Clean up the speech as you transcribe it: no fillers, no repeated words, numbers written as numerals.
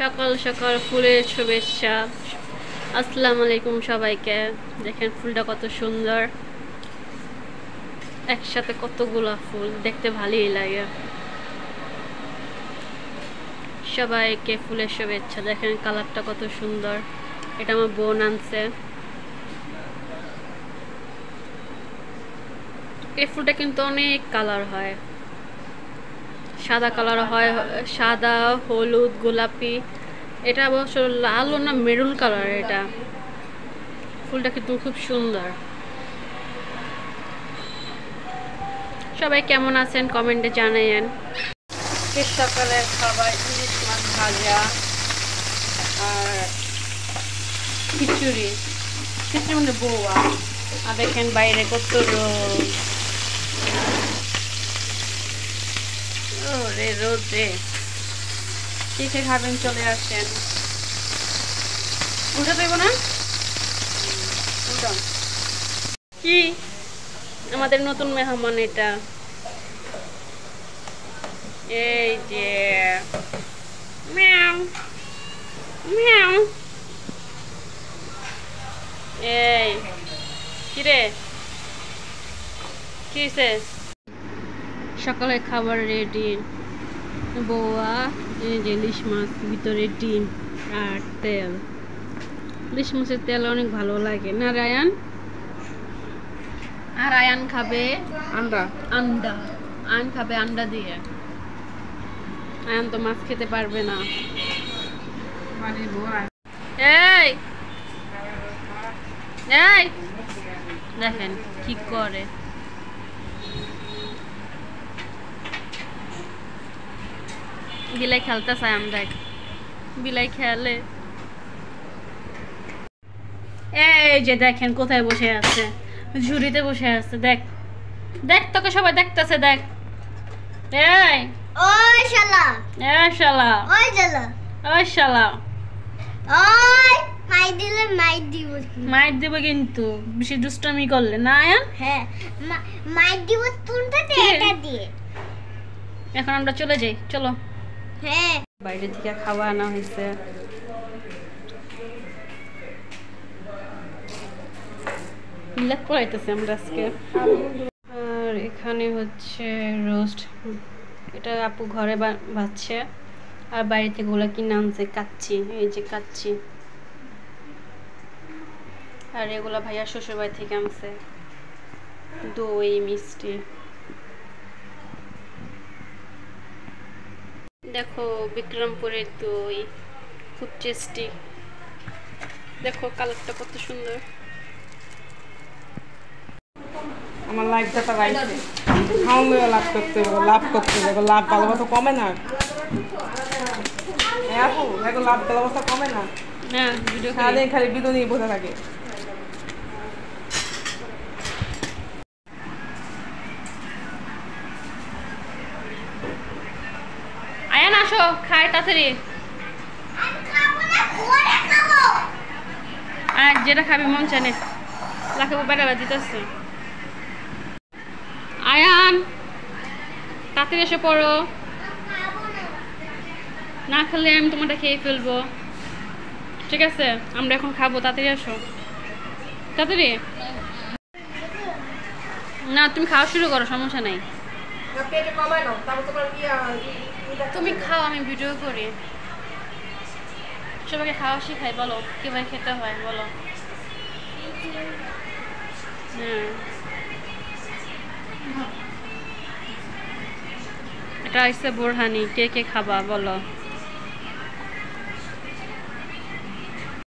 সকাল সকাল ফুলের শুভেচ্ছা। আসসালামু আলাইকুম সবাইকে। দেখেন ফুলটা কত সুন্দর, একসাথে কতগুলা ফুল, দেখতে ভালোই লাগে। সবাইকে ফুলের শুভেচ্ছা। দেখেন কালারটা কত সুন্দর, এটা আমার বোন আনছে। এই ফুলটা কিন্তু অনেক কালার হয়, সাদা কালার হয়, সাদা, হলুদ, গোলাপি। এটা অবশ্য লাল না মেরুন কালার। এটা ফুলটা কিন্তু খুব সুন্দর। সবাই কেমন আছেন কমেন্টে জানাইয়েন। সকালের খাবার ইলিশ মাছ ভাজা আর খিচুড়ি, খিচুড়ি মানে বউয়া। আর দেখেন বাইরে কত রোদ, রে রোদ রে। কি খেয়ে খাবেন চলে আসেন। উঠে দেবো না, কি আমাদের নতুন মেহমান এটা। এই যে ম্যাও ম্যাও। এই কিরে কি সকালে খাবার রেডি। বউয়া, এই যে ইলিশ মাছ, ভিতরে ডিম আর তেল। ইলিশ মাছের তেল অনেক ভালো লাগে না রায়ান? আর আয়ান খাবে আন্ডা। আয়ান খাবে আন্ডা দিয়ে। আয়ান তো মাছ খেতে পারবে না। এই এই দেখেন কি করে। বিলাই খেলতেছে, আয়ান দেখ বিলাই খেলে। এই যে দেখেন কোথায় বসে আছে, ঝুড়িতে বসে আছে। দেখ দেখ, তোকে সবাই দেখতেছে। দেখ এই ওই শালা, এই শালা, ওই শালা, ওই শালা, ওই মাই দিলে মাই দিব। মাইর দেব কিন্তু বেশি দুষ্টামি করলে না আয়ান। হ্যাঁ মাই দিব তুলতে এটা দিয়ে। এখন আমরা চলে যাই, চলো। হ্যাঁ বাইরে থেকে খাওয়া আনা হয়েছে। মিলাদ পড়াইতেছি আমরা আজকে। আর এখানে হচ্ছে রোস্ট, এটা আপু ঘরে বাচ্ছে। আর বাইরে থেকে ওগুলো কিনে আনছে কাচ্চি, এই যে কাচ্চি। আর এগুলা ভাইয়া শ্বশুর বাড়ি থেকে আনছে দই মিষ্টি। দেখো বিক্রমপুরের দই, খুব টেস্টি। দেখো কালারটা কত সুন্দর। আমার লাইফটা তো গাইছে খাওয়া লাভ করতে হবে, লাভ করতে হবে। লাভ ভালোবাসা কমে না আপু, এখন লাভ ভালোবাসা কমে না। হ্যাঁ ভিডিও সারাদিন খালি বিদ্যুৎ নিয়ে বসে থাকে। আয়ান আসো খাই তাড়াতাড়ি। আর যেটা খাবি মন চানে লাখে বেড়া দিতেছে। আয়ান তাড়াতাড়ি এসে পড়ো, না খেলে আমি তোমারটা খেয়ে ফেলবো। ঠিক আছে আমরা এখন খাবো, তাড়াতাড়ি আসো তাড়াতাড়ি। না তুমি খাওয়া শুরু করো, সমস্যা নাই। তুমি খাও, আমি ভিডিও করি। সবাইকে খাওয়া শিখাই, বলো কিভাবে খেতে হয় বলো। হ্যাঁ এটা হচ্ছে বোরহানি, কে কে খাবা বলো।